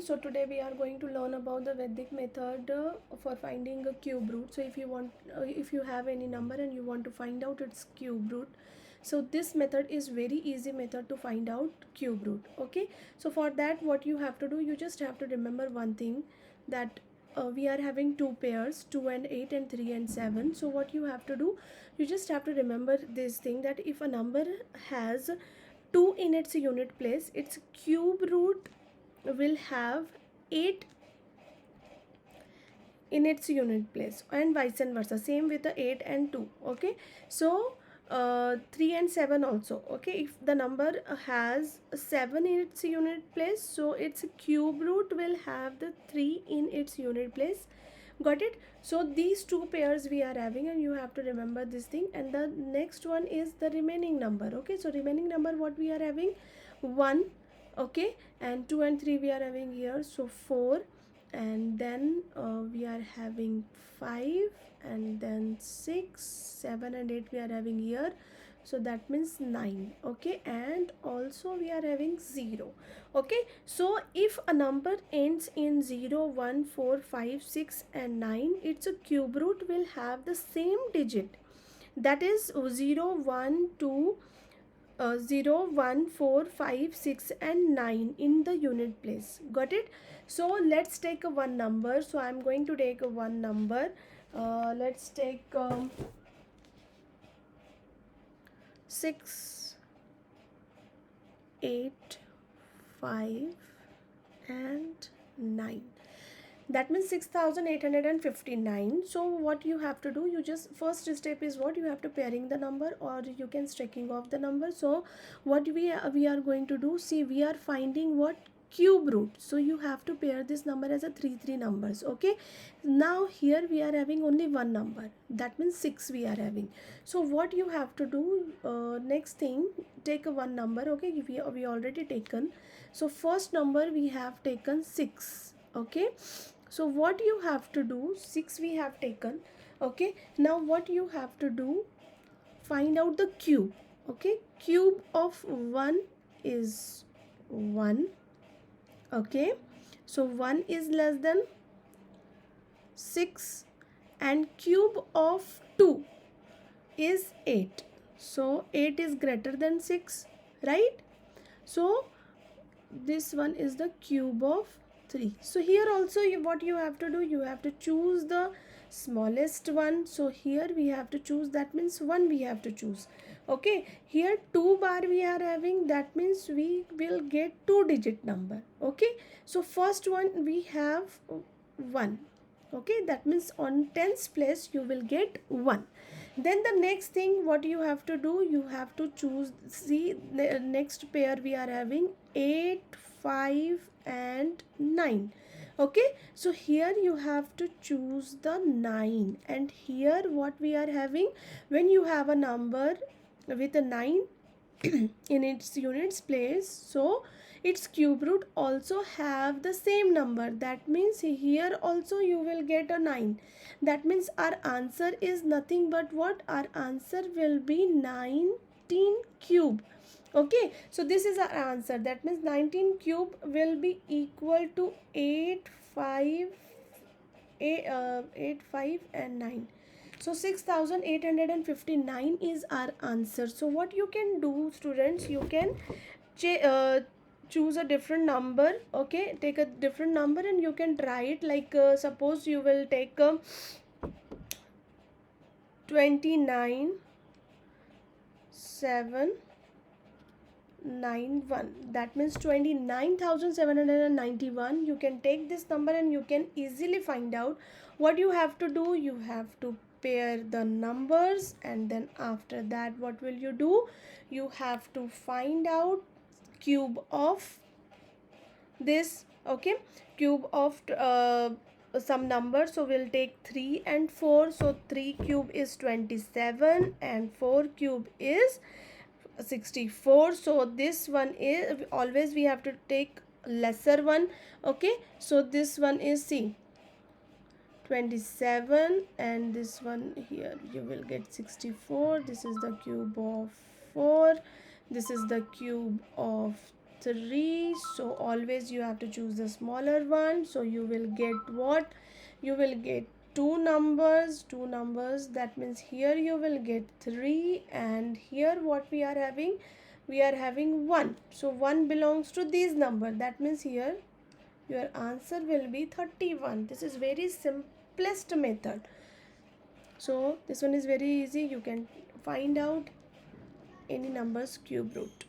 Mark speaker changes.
Speaker 1: everyone. So today we are going to learn about the Vedic method for finding a cube root. So if you have any number and you want to find out its cube root, so this method is very easy method to find out cube root. Okay, so for that what you have to do, you just have to remember one thing, that we are having two pairs, 2 and 8 and 3 and 7. So what you have to do, you just have to remember this thing, that if a number has 2 in its unit place, its cube root will have 8 in its unit place, and vice versa, same with the 8 and 2. Okay, so 3 and 7 also. Okay, if the number has 7 in its unit place, so its cube root will have the 3 in its unit place. Got it? So these two pairs we are having, and you have to remember this thing. And the next one is the remaining number. Okay, so remaining number what we are having, 1. Okay, and 2 and 3 we are having here, so 4. And then we are having 5, and then 6, 7 and 8 we are having here, so that means 9. Okay, and also we are having 0. Okay, so if a number ends in 0, 1, 4, 5, 6 and 9, its a cube root will have the same digit, that is 0, 1, 2, 0, 1, 4, 5, 6 and 9 in the unit place. Got it? So let's take a one number. So I'm going to take a one number. Let's take 6, 8, 5 and 9. That means 6859. So what you have to do, you just, first step is what, you have to pairing the number, or you can striking off the number. So what we are going to do, see, we are finding what, cube root. So you have to pair this number as a 3 numbers. Okay, now here we are having only one number, that means 6 we are having. So what you have to do, next thing, take a one number. Okay, we already taken, so first number we have taken 6. Okay, so what you have to do, 6 we have taken. Okay, now what you have to do, find out the cube. Okay, cube of 1 is 1. Okay, so 1 is less than 6, and cube of 2 is 8. So 8 is greater than 6, right? So this one is the cube of 3. So here also what you have to do, you have to choose the smallest one. So here we have to choose, that means 1 we have to choose. Okay, here 2 bar we are having, that means we will get 2 digit number. Okay, so first one we have 1. Okay, that means on tens place you will get 1. Then the next thing what you have to do, you have to choose, see, the next pair we are having 8, 5 and 9. Okay, so here you have to choose the 9, and here what we are having, when you have a number with a 9 in its units place, so its cube root also have the same number, that means here also you will get a 9. That means our answer is nothing but what, our answer will be 19 cube. Okay, so this is our answer, that means 19 cube will be equal to 8, 5 and 9. So 6859 is our answer. So what you can do, students, you can choose a different number. Okay, take a different number and you can try it, like suppose you will take 29 791, that means 29,791. You can take this number and you can easily find out. What you have to do, you have to pair the numbers, and then after that what will you do, you have to find out cube of this. Okay, cube of some number. So we'll take 3 and 4. So 3 cube is 27 and 4 cube is 64. So this one is, always we have to take lesser one. Okay, so this one is, see, 27, and this one here you will get 64. This is the cube of 4, this is the cube of 3. So always you have to choose the smaller one. So you will get what? You will get two numbers. That means here you will get 3, and here what we are having? We are having 1. So 1 belongs to these number. That means here your answer will be 31. This is very simplest method. So this one is very easy. You can find out any number's cube root.